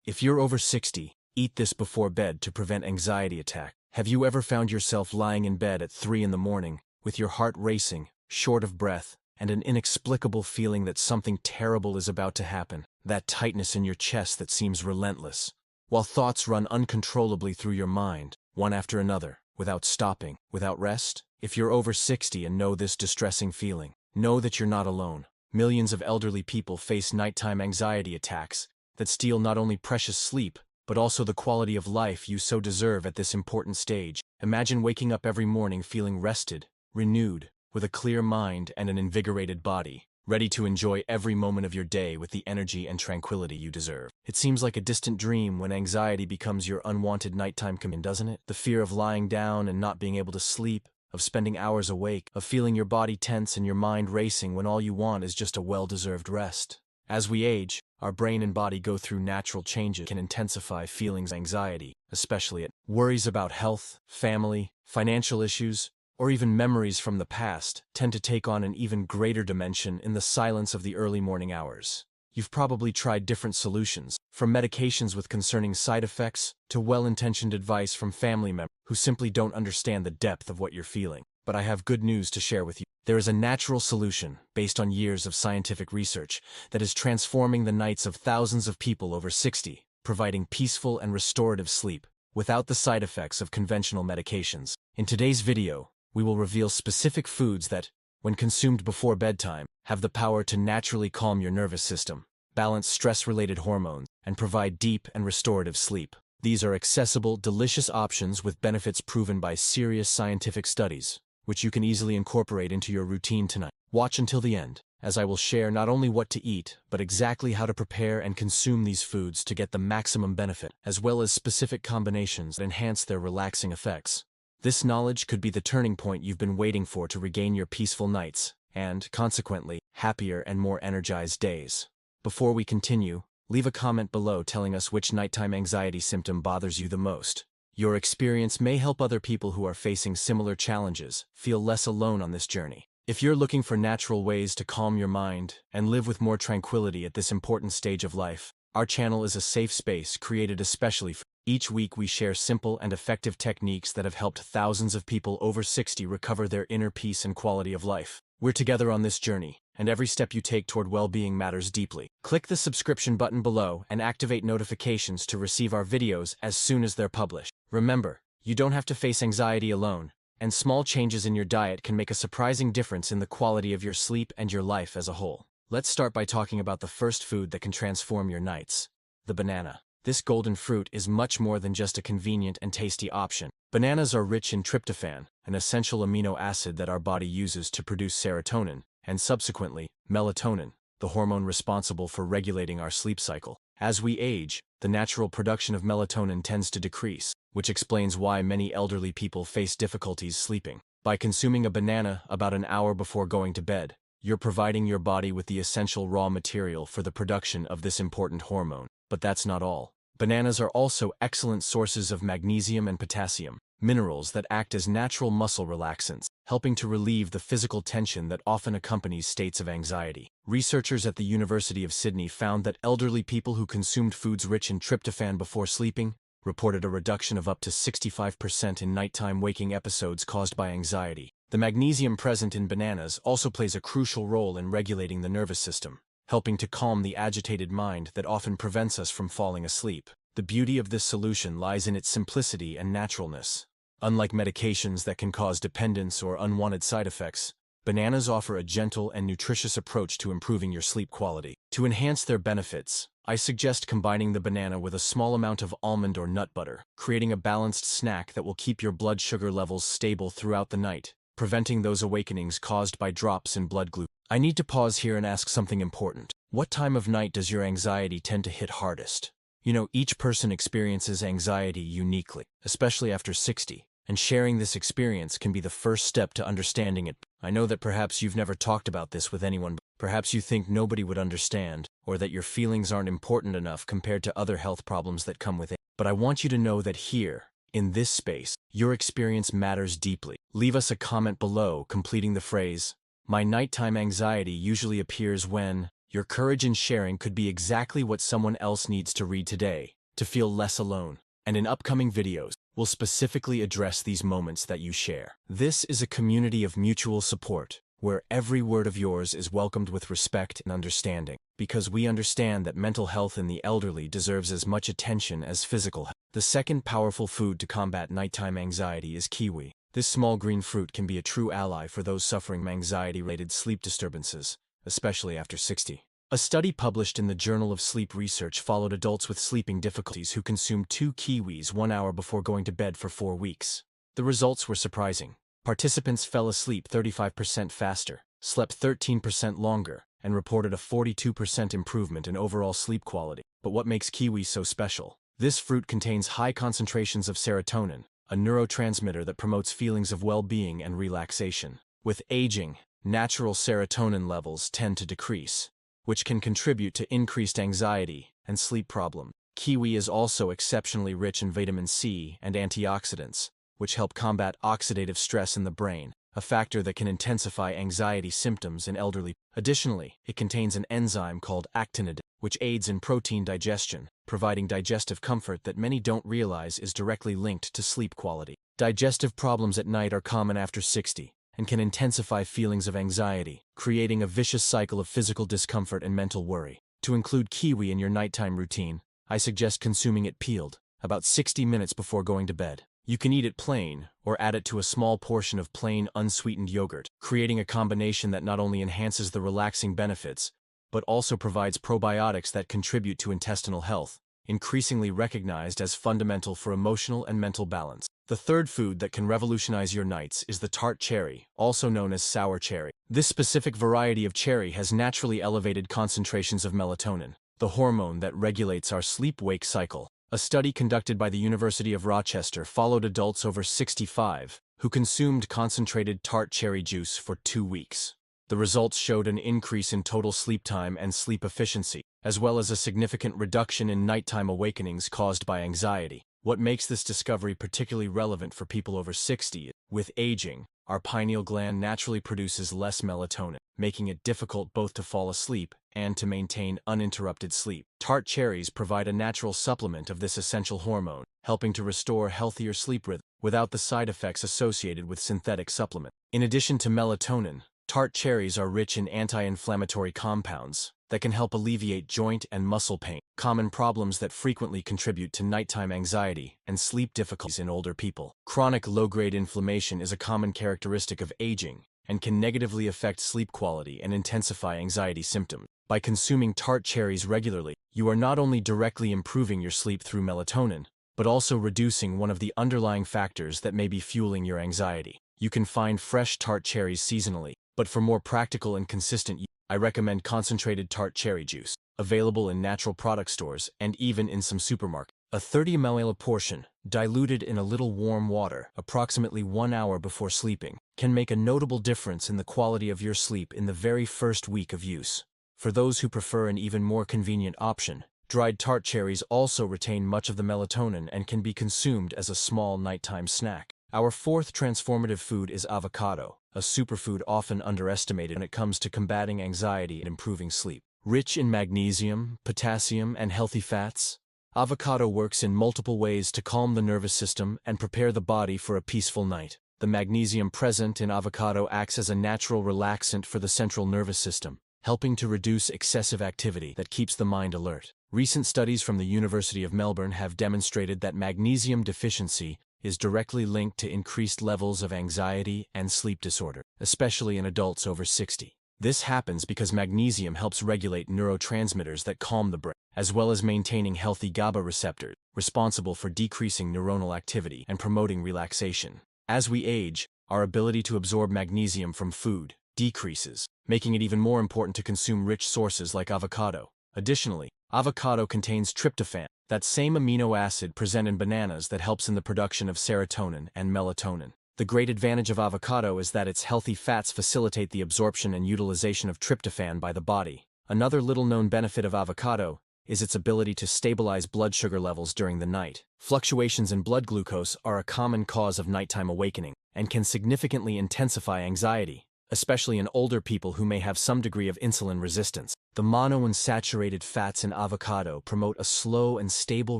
If you're over 60, eat this before bed to prevent anxiety attack. Have you ever found yourself lying in bed at 3 in the morning, with your heart racing, short of breath, and an inexplicable feeling that something terrible is about to happen? That tightness in your chest that seems relentless, while thoughts run uncontrollably through your mind, one after another, without stopping, without rest? If you're over 60 and know this distressing feeling, know that you're not alone. Millions of elderly people face nighttime anxiety attacks that steal not only precious sleep, but also the quality of life you so deserve at this important stage. Imagine waking up every morning feeling rested, renewed, with a clear mind and an invigorated body, ready to enjoy every moment of your day with the energy and tranquility you deserve. It seems like a distant dream when anxiety becomes your unwanted nighttime companion, doesn't it? The fear of lying down and not being able to sleep, of spending hours awake, of feeling your body tense and your mind racing when all you want is just a well-deserved rest. As we age, our brain and body go through natural changes that can intensify feelings of anxiety, especially at worries about health, family, financial issues, or even memories from the past tend to take on an even greater dimension in the silence of the early morning hours. You've probably tried different solutions, from medications with concerning side effects to well-intentioned advice from family members who simply don't understand the depth of what you're feeling. But I have good news to share with you. There is a natural solution based on years of scientific research that is transforming the nights of thousands of people over 60, providing peaceful and restorative sleep without the side effects of conventional medications. In today's video, we will reveal specific foods that, when consumed before bedtime, have the power to naturally calm your nervous system, balance stress-related hormones, and provide deep and restorative sleep. These are accessible, delicious options with benefits proven by serious scientific studies, which you can easily incorporate into your routine tonight. Watch until the end, as I will share not only what to eat, but exactly how to prepare and consume these foods to get the maximum benefit, as well as specific combinations that enhance their relaxing effects. This knowledge could be the turning point you've been waiting for to regain your peaceful nights, and, consequently, happier and more energized days. Before we continue, leave a comment below telling us which nighttime anxiety symptom bothers you the most. Your experience may help other people who are facing similar challenges feel less alone on this journey. If you're looking for natural ways to calm your mind and live with more tranquility at this important stage of life, our channel is a safe space created especially for you. Each week we share simple and effective techniques that have helped thousands of people over 60 recover their inner peace and quality of life. We're together on this journey, and every step you take toward well-being matters deeply. Click the subscription button below and activate notifications to receive our videos as soon as they're published. Remember, you don't have to face anxiety alone, and small changes in your diet can make a surprising difference in the quality of your sleep and your life as a whole. Let's start by talking about the first food that can transform your nights: the banana. This golden fruit is much more than just a convenient and tasty option. Bananas are rich in tryptophan, an essential amino acid that our body uses to produce serotonin, and subsequently, melatonin, the hormone responsible for regulating our sleep cycle. As we age, the natural production of melatonin tends to decrease, which explains why many elderly people face difficulties sleeping. By consuming a banana about an hour before going to bed, you're providing your body with the essential raw material for the production of this important hormone. But that's not all. Bananas are also excellent sources of magnesium and potassium, minerals that act as natural muscle relaxants, helping to relieve the physical tension that often accompanies states of anxiety. Researchers at the University of Sydney found that elderly people who consumed foods rich in tryptophan before sleeping reported a reduction of up to 65% in nighttime waking episodes caused by anxiety. The magnesium present in bananas also plays a crucial role in regulating the nervous system, helping to calm the agitated mind that often prevents us from falling asleep. The beauty of this solution lies in its simplicity and naturalness. Unlike medications that can cause dependence or unwanted side effects, bananas offer a gentle and nutritious approach to improving your sleep quality. To enhance their benefits, I suggest combining the banana with a small amount of almond or nut butter, creating a balanced snack that will keep your blood sugar levels stable throughout the night, preventing those awakenings caused by drops in blood glucose. I need to pause here and ask something important. What time of night does your anxiety tend to hit hardest? You know, each person experiences anxiety uniquely, especially after 60, and sharing this experience can be the first step to understanding it. I know that perhaps you've never talked about this with anyone, but perhaps you think nobody would understand, or that your feelings aren't important enough compared to other health problems that come with it. But I want you to know that here, in this space, your experience matters deeply. Leave us a comment below completing the phrase, "My nighttime anxiety usually appears when," Your courage in sharing could be exactly what someone else needs to read today, to feel less alone. And in upcoming videos, we'll specifically address these moments that you share. This is a community of mutual support, where every word of yours is welcomed with respect and understanding, because we understand that mental health in the elderly deserves as much attention as physical health. The second powerful food to combat nighttime anxiety is kiwi. This small green fruit can be a true ally for those suffering from anxiety-related sleep disturbances, especially after 60. A study published in the Journal of Sleep Research followed adults with sleeping difficulties who consumed 2 kiwis 1 hour before going to bed for 4 weeks. The results were surprising. Participants fell asleep 35% faster, slept 13% longer, and reported a 42% improvement in overall sleep quality. But what makes kiwi so special? This fruit contains high concentrations of serotonin, a neurotransmitter that promotes feelings of well-being and relaxation. With aging, natural serotonin levels tend to decrease, which can contribute to increased anxiety and sleep problems. Kiwi is also exceptionally rich in vitamin C and antioxidants, which help combat oxidative stress in the brain, a factor that can intensify anxiety symptoms in elderly. Additionally, it contains an enzyme called actinidin, which aids in protein digestion, providing digestive comfort that many don't realize is directly linked to sleep quality. Digestive problems at night are common after 60 and can intensify feelings of anxiety, creating a vicious cycle of physical discomfort and mental worry. To include kiwi in your nighttime routine, I suggest consuming it peeled, about 60 minutes before going to bed. You can eat it plain, or add it to a small portion of plain unsweetened yogurt, creating a combination that not only enhances the relaxing benefits, but also provides probiotics that contribute to intestinal health, increasingly recognized as fundamental for emotional and mental balance. The third food that can revolutionize your nights is the tart cherry, also known as sour cherry. This specific variety of cherry has naturally elevated concentrations of melatonin, the hormone that regulates our sleep-wake cycle. A study conducted by the University of Rochester followed adults over 65 who consumed concentrated tart cherry juice for 2 weeks. The results showed an increase in total sleep time and sleep efficiency, as well as a significant reduction in nighttime awakenings caused by anxiety. What makes this discovery particularly relevant for people over 60 is, with aging, our pineal gland naturally produces less melatonin, making it difficult both to fall asleep and to maintain uninterrupted sleep. Tart cherries provide a natural supplement of this essential hormone, helping to restore healthier sleep rhythm without the side effects associated with synthetic supplements. In addition to melatonin, tart cherries are rich in anti-inflammatory compounds that can help alleviate joint and muscle pain, common problems that frequently contribute to nighttime anxiety and sleep difficulties in older people. Chronic low-grade inflammation is a common characteristic of aging and can negatively affect sleep quality and intensify anxiety symptoms. By consuming tart cherries regularly, you are not only directly improving your sleep through melatonin, but also reducing one of the underlying factors that may be fueling your anxiety. You can find fresh tart cherries seasonally, but for more practical and consistent use, I recommend concentrated tart cherry juice, available in natural product stores and even in some supermarkets. A 30 ml portion, diluted in a little warm water, approximately 1 hour before sleeping, can make a notable difference in the quality of your sleep in the very first week of use. For those who prefer an even more convenient option, dried tart cherries also retain much of the melatonin and can be consumed as a small nighttime snack. Our fourth transformative food is avocado, a superfood often underestimated when it comes to combating anxiety and improving sleep. Rich in magnesium, potassium, and healthy fats, avocado works in multiple ways to calm the nervous system and prepare the body for a peaceful night. The magnesium present in avocado acts as a natural relaxant for the central nervous system, helping to reduce excessive activity that keeps the mind alert. Recent studies from the University of Melbourne have demonstrated that magnesium deficiency is directly linked to increased levels of anxiety and sleep disorder, especially in adults over 60. This happens because magnesium helps regulate neurotransmitters that calm the brain, as well as maintaining healthy GABA receptors, responsible for decreasing neuronal activity and promoting relaxation. As we age, our ability to absorb magnesium from food decreases, making it even more important to consume rich sources like avocado. Additionally, avocado contains tryptophan, that same amino acid present in bananas that helps in the production of serotonin and melatonin. The great advantage of avocado is that its healthy fats facilitate the absorption and utilization of tryptophan by the body. Another little-known benefit of avocado is its ability to stabilize blood sugar levels during the night. Fluctuations in blood glucose are a common cause of nighttime awakening and can significantly intensify anxiety, especially in older people who may have some degree of insulin resistance. The monounsaturated fats in avocado promote a slow and stable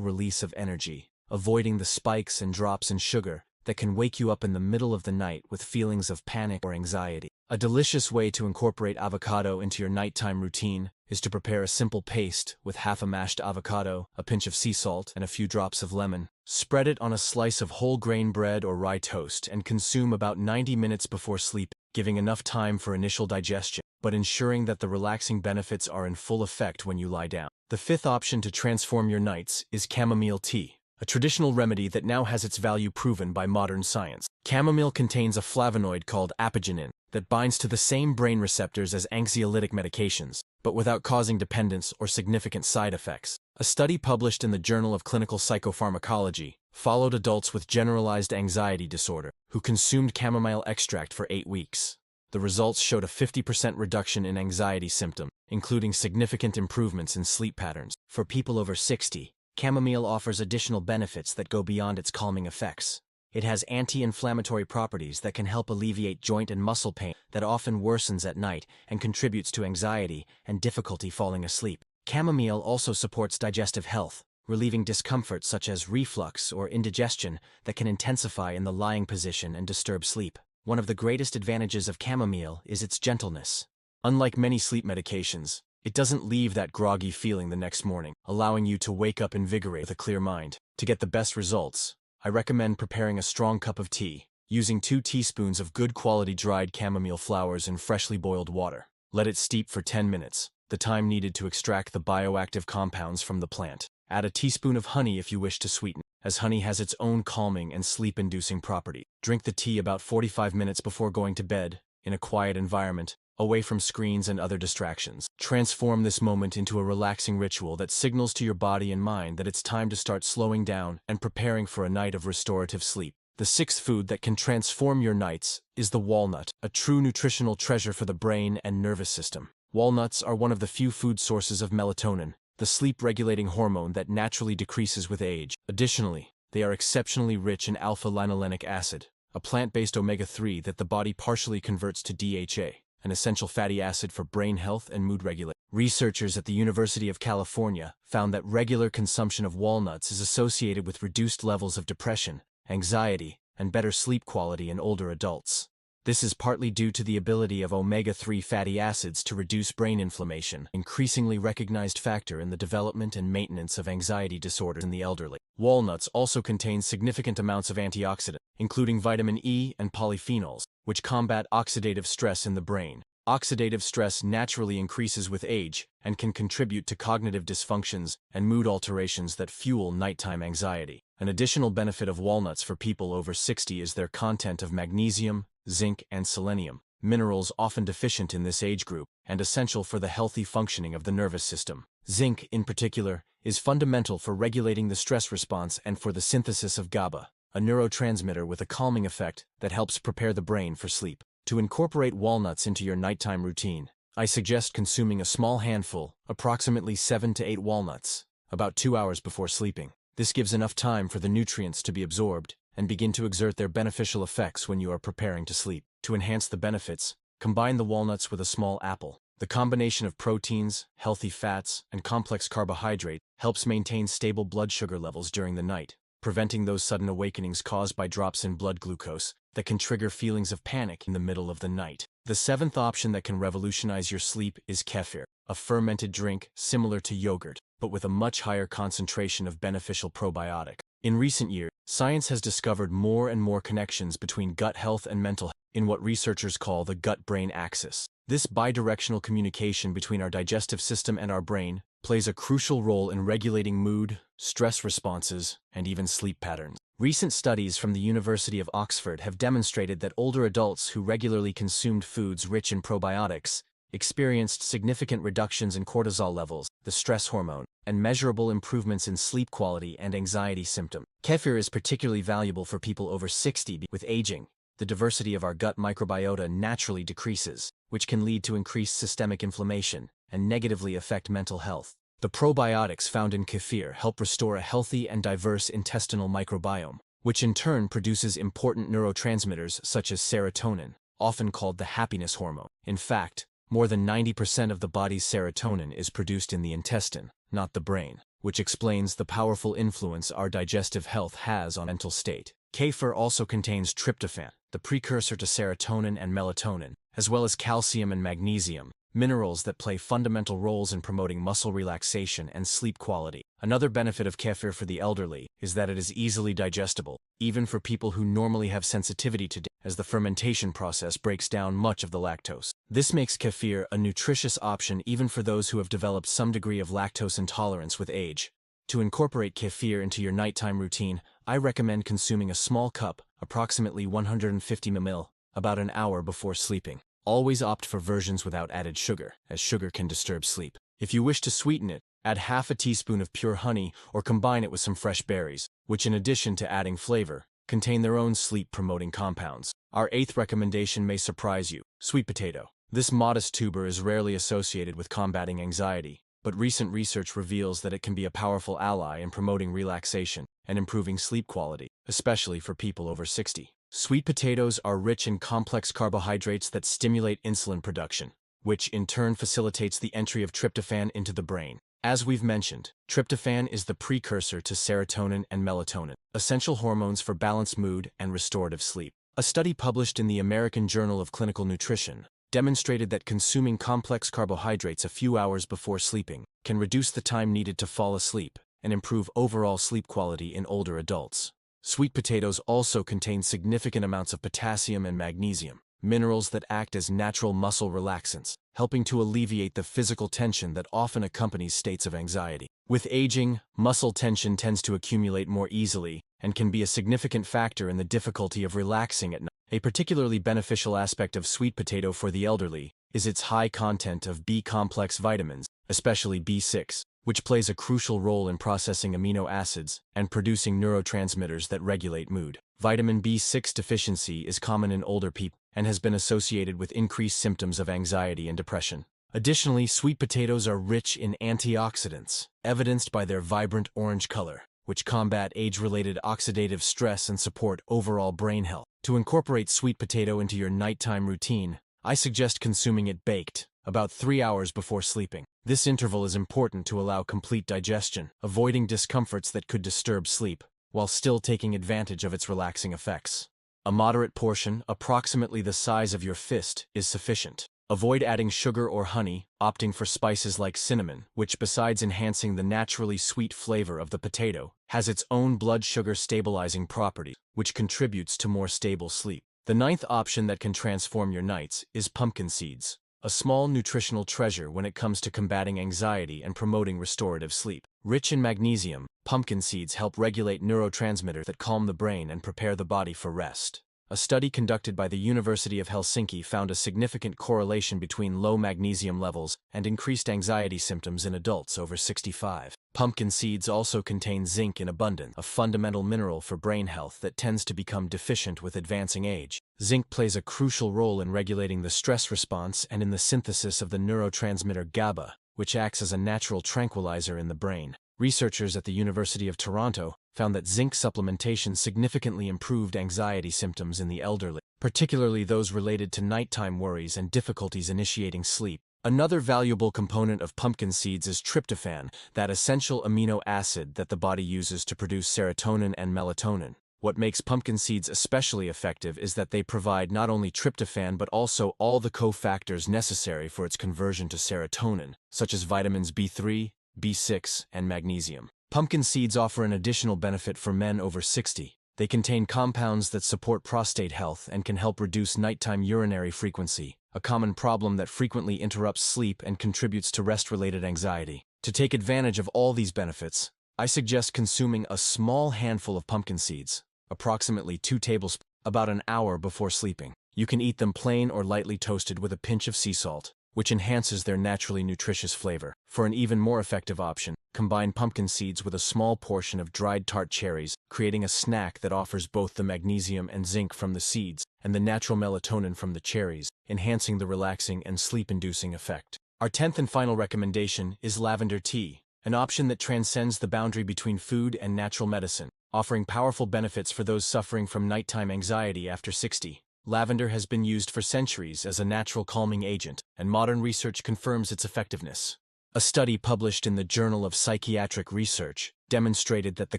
release of energy, avoiding the spikes and drops in sugar that can wake you up in the middle of the night with feelings of panic or anxiety. A delicious way to incorporate avocado into your nighttime routine is to prepare a simple paste with half a mashed avocado, a pinch of sea salt, and a few drops of lemon. Spread it on a slice of whole grain bread or rye toast and consume about 90 minutes before sleep, giving enough time for initial digestion, but ensuring that the relaxing benefits are in full effect when you lie down. The fifth option to transform your nights is chamomile tea, a traditional remedy that now has its value proven by modern science. Chamomile contains a flavonoid called apigenin that binds to the same brain receptors as anxiolytic medications, but without causing dependence or significant side effects. A study published in the Journal of Clinical Psychopharmacology followed adults with generalized anxiety disorder who consumed chamomile extract for 8 weeks. The results showed a 50% reduction in anxiety symptoms, including significant improvements in sleep patterns. For people over 60, chamomile offers additional benefits that go beyond its calming effects. It has anti-inflammatory properties that can help alleviate joint and muscle pain that often worsens at night and contributes to anxiety and difficulty falling asleep. Chamomile also supports digestive health, relieving discomfort such as reflux or indigestion that can intensify in the lying position and disturb sleep. One of the greatest advantages of chamomile is its gentleness. Unlike many sleep medications, it doesn't leave that groggy feeling the next morning, allowing you to wake up invigorated with a clear mind. To get the best results, I recommend preparing a strong cup of tea, using 2 teaspoons of good quality dried chamomile flowers in freshly boiled water. Let it steep for 10 minutes, the time needed to extract the bioactive compounds from the plant. Add a teaspoon of honey if you wish to sweeten, as honey has its own calming and sleep-inducing property. Drink the tea about 45 minutes before going to bed, in a quiet environment, away from screens and other distractions. Transform this moment into a relaxing ritual that signals to your body and mind that it's time to start slowing down and preparing for a night of restorative sleep. The sixth food that can transform your nights is the walnut, a true nutritional treasure for the brain and nervous system. Walnuts are one of the few food sources of melatonin, the sleep-regulating hormone that naturally decreases with age. Additionally, they are exceptionally rich in alpha-linolenic acid, a plant-based omega-3 that the body partially converts to DHA, an essential fatty acid for brain health and mood regulation. Researchers at the University of California found that regular consumption of walnuts is associated with reduced levels of depression, anxiety, and better sleep quality in older adults. This is partly due to the ability of omega-3 fatty acids to reduce brain inflammation, an increasingly recognized factor in the development and maintenance of anxiety disorders in the elderly. Walnuts also contain significant amounts of antioxidants, including vitamin E and polyphenols, which combat oxidative stress in the brain. Oxidative stress naturally increases with age and can contribute to cognitive dysfunctions and mood alterations that fuel nighttime anxiety. An additional benefit of walnuts for people over 60 is their content of magnesium, zinc, and selenium, minerals often deficient in this age group and essential for the healthy functioning of the nervous system. Zinc, in particular, is fundamental for regulating the stress response and for the synthesis of GABA, a neurotransmitter with a calming effect that helps prepare the brain for sleep. To incorporate walnuts into your nighttime routine, I suggest consuming a small handful, approximately 7 to 8 walnuts, about 2 hours before sleeping. This gives enough time for the nutrients to be absorbed and begin to exert their beneficial effects when you are preparing to sleep. To enhance the benefits, combine the walnuts with a small apple. The combination of proteins, healthy fats, and complex carbohydrate helps maintain stable blood sugar levels during the night, preventing those sudden awakenings caused by drops in blood glucose that can trigger feelings of panic in the middle of the night. The seventh option that can revolutionize your sleep is kefir, a fermented drink similar to yogurt, but with a much higher concentration of beneficial probiotic. In recent years, science has discovered more and more connections between gut health and mental health in what researchers call the gut-brain axis. This bidirectional communication between our digestive system and our brain plays a crucial role in regulating mood, stress responses, and even sleep patterns. Recent studies from the University of Oxford have demonstrated that older adults who regularly consumed foods rich in probiotics experienced significant reductions in cortisol levels, the stress hormone, and measurable improvements in sleep quality and anxiety symptoms. Kefir is particularly valuable for people over 60 because with aging, the diversity of our gut microbiota naturally decreases, which can lead to increased systemic inflammation and negatively affect mental health. The probiotics found in kefir help restore a healthy and diverse intestinal microbiome, which in turn produces important neurotransmitters such as serotonin, often called the happiness hormone. In fact, More than 90% of the body's serotonin is produced in the intestine, not the brain, which explains the powerful influence our digestive health has on mental state. Kefir also contains tryptophan, the precursor to serotonin and melatonin, as well as calcium and magnesium, minerals that play fundamental roles in promoting muscle relaxation and sleep quality. Another benefit of kefir for the elderly is that it is easily digestible, even for people who normally have sensitivity to as the fermentation process breaks down much of the lactose. This makes kefir a nutritious option even for those who have developed some degree of lactose intolerance with age. To incorporate kefir into your nighttime routine, I recommend consuming a small cup, approximately 150 ml, about an hour before sleeping. Always opt for versions without added sugar, as sugar can disturb sleep. If you wish to sweeten it, add half a teaspoon of pure honey or combine it with some fresh berries, which in addition to adding flavor, contain their own sleep-promoting compounds. Our 8th recommendation may surprise you: sweet potato. This modest tuber is rarely associated with combating anxiety, but recent research reveals that it can be a powerful ally in promoting relaxation and improving sleep quality, especially for people over 60. Sweet potatoes are rich in complex carbohydrates that stimulate insulin production, which in turn facilitates the entry of tryptophan into the brain. As we've mentioned, tryptophan is the precursor to serotonin and melatonin, essential hormones for balanced mood and restorative sleep. A study published in the American Journal of Clinical Nutrition demonstrated that consuming complex carbohydrates a few hours before sleeping can reduce the time needed to fall asleep and improve overall sleep quality in older adults. Sweet potatoes also contain significant amounts of potassium and magnesium, minerals that act as natural muscle relaxants, helping to alleviate the physical tension that often accompanies states of anxiety. With aging, muscle tension tends to accumulate more easily and can be a significant factor in the difficulty of relaxing at night. A particularly beneficial aspect of sweet potato for the elderly is its high content of B-complex vitamins, especially B6, which plays a crucial role in processing amino acids and producing neurotransmitters that regulate mood. Vitamin B6 deficiency is common in older people and has been associated with increased symptoms of anxiety and depression. Additionally, sweet potatoes are rich in antioxidants, evidenced by their vibrant orange color, which combat age-related oxidative stress and support overall brain health. To incorporate sweet potato into your nighttime routine, I suggest consuming it baked, about 3 hours before sleeping. This interval is important to allow complete digestion, avoiding discomforts that could disturb sleep, while still taking advantage of its relaxing effects. A moderate portion, approximately the size of your fist, is sufficient. Avoid adding sugar or honey, opting for spices like cinnamon, which besides enhancing the naturally sweet flavor of the potato, has its own blood sugar stabilizing property, which contributes to more stable sleep. The 9th option that can transform your nights is pumpkin seeds, a small nutritional treasure when it comes to combating anxiety and promoting restorative sleep. Rich in magnesium, pumpkin seeds help regulate neurotransmitters that calm the brain and prepare the body for rest. A study conducted by the University of Helsinki found a significant correlation between low magnesium levels and increased anxiety symptoms in adults over 65. Pumpkin seeds also contain zinc in abundance, a fundamental mineral for brain health that tends to become deficient with advancing age. Zinc plays a crucial role in regulating the stress response and in the synthesis of the neurotransmitter GABA, which acts as a natural tranquilizer in the brain. Researchers at the University of Toronto found that zinc supplementation significantly improved anxiety symptoms in the elderly, particularly those related to nighttime worries and difficulties initiating sleep. Another valuable component of pumpkin seeds is tryptophan, that essential amino acid that the body uses to produce serotonin and melatonin. What makes pumpkin seeds especially effective is that they provide not only tryptophan but also all the cofactors necessary for its conversion to serotonin, such as vitamins B3, B6, and magnesium. Pumpkin seeds offer an additional benefit for men over 60. They contain compounds that support prostate health and can help reduce nighttime urinary frequency, a common problem that frequently interrupts sleep and contributes to rest-related anxiety. To take advantage of all these benefits, I suggest consuming a small handful of pumpkin seeds, approximately 2 tablespoons, about an hour before sleeping. You can eat them plain or lightly toasted with a pinch of sea salt, which enhances their naturally nutritious flavor. For an even more effective option, combine pumpkin seeds with a small portion of dried tart cherries, creating a snack that offers both the magnesium and zinc from the seeds and the natural melatonin from the cherries, enhancing the relaxing and sleep-inducing effect. Our 10th and final recommendation is lavender tea, an option that transcends the boundary between food and natural medicine, offering powerful benefits for those suffering from nighttime anxiety after 60. Lavender has been used for centuries as a natural calming agent, and modern research confirms its effectiveness. A study published in the Journal of Psychiatric Research demonstrated that the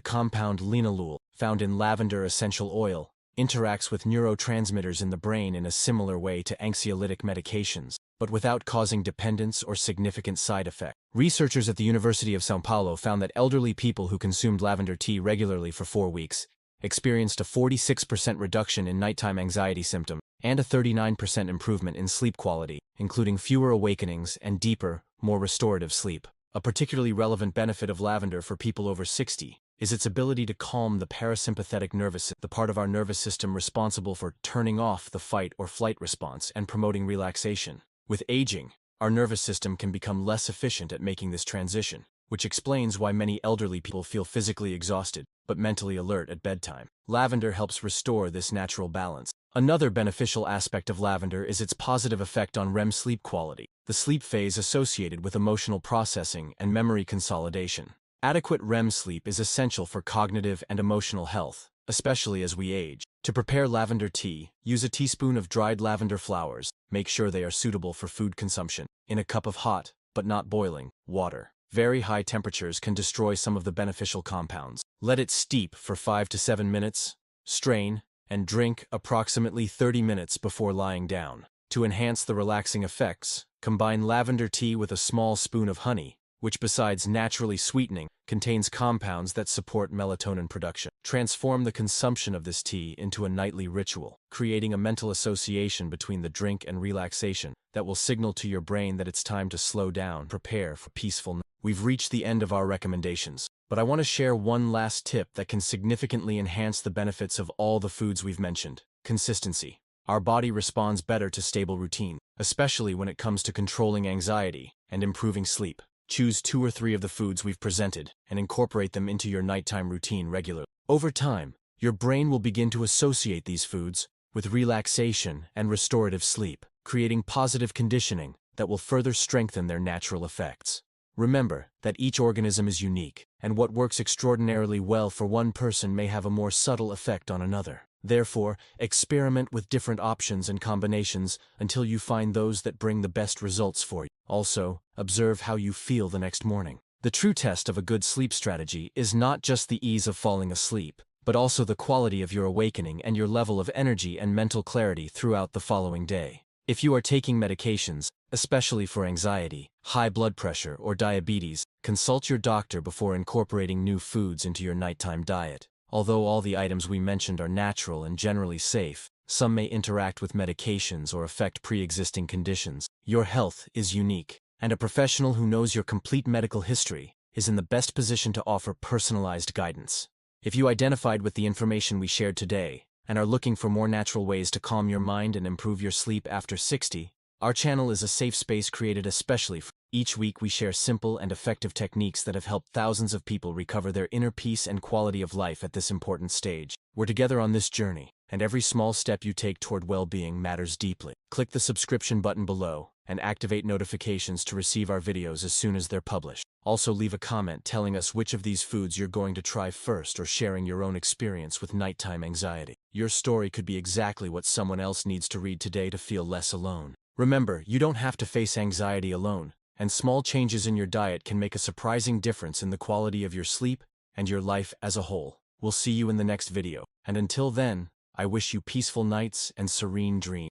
compound linalool, found in lavender essential oil, interacts with neurotransmitters in the brain in a similar way to anxiolytic medications, but without causing dependence or significant side effects. Researchers at the University of São Paulo found that elderly people who consumed lavender tea regularly for 4 weeks experienced a 46% reduction in nighttime anxiety symptoms and a 39% improvement in sleep quality, including fewer awakenings and deeper, more restorative sleep. A particularly relevant benefit of lavender for people over 60 is its ability to calm the parasympathetic nervous system, the part of our nervous system responsible for turning off the fight or flight response and promoting relaxation. With aging, our nervous system can become less efficient at making this transition, which explains why many elderly people feel physically exhausted but mentally alert at bedtime. Lavender helps restore this natural balance. Another beneficial aspect of lavender is its positive effect on REM sleep quality, the sleep phase associated with emotional processing and memory consolidation. Adequate REM sleep is essential for cognitive and emotional health, especially as we age. To prepare lavender tea, use a teaspoon of dried lavender flowers. Make sure they are suitable for food consumption, in a cup of hot, but not boiling, water. Very high temperatures can destroy some of the beneficial compounds. Let it steep for 5 to 7 minutes, strain, and drink approximately 30 minutes before lying down. To enhance the relaxing effects, combine lavender tea with a small spoon of honey, which besides naturally sweetening, contains compounds that support melatonin production. Transform the consumption of this tea into a nightly ritual, creating a mental association between the drink and relaxation that will signal to your brain that it's time to slow down, prepare for peaceful night. We've reached the end of our recommendations, but I want to share one last tip that can significantly enhance the benefits of all the foods we've mentioned: consistency. Our body responds better to stable routine, especially when it comes to controlling anxiety and improving sleep. Choose 2 or 3 of the foods we've presented and incorporate them into your nighttime routine regularly. Over time, your brain will begin to associate these foods with relaxation and restorative sleep, creating positive conditioning that will further strengthen their natural effects. Remember that each organism is unique, and what works extraordinarily well for one person may have a more subtle effect on another. Therefore, experiment with different options and combinations until you find those that bring the best results for you. Also, observe how you feel the next morning. The true test of a good sleep strategy is not just the ease of falling asleep, but also the quality of your awakening and your level of energy and mental clarity throughout the following day. If you are taking medications, especially for anxiety, high blood pressure, or diabetes, consult your doctor before incorporating new foods into your nighttime diet. Although all the items we mentioned are natural and generally safe, some may interact with medications or affect pre-existing conditions. Your health is unique, and a professional who knows your complete medical history is in the best position to offer personalized guidance. If you identified with the information we shared today and are looking for more natural ways to calm your mind and improve your sleep after 60, our channel is a safe space created especially for you. Each week we share simple and effective techniques that have helped thousands of people recover their inner peace and quality of life at this important stage. We're together on this journey, and every small step you take toward well-being matters deeply. Click the subscription button below and activate notifications to receive our videos as soon as they're published. Also leave a comment telling us which of these foods you're going to try first or sharing your own experience with nighttime anxiety. Your story could be exactly what someone else needs to read today to feel less alone. Remember, you don't have to face anxiety alone, and small changes in your diet can make a surprising difference in the quality of your sleep and your life as a whole. We'll see you in the next video, and until then, I wish you peaceful nights and serene dreams.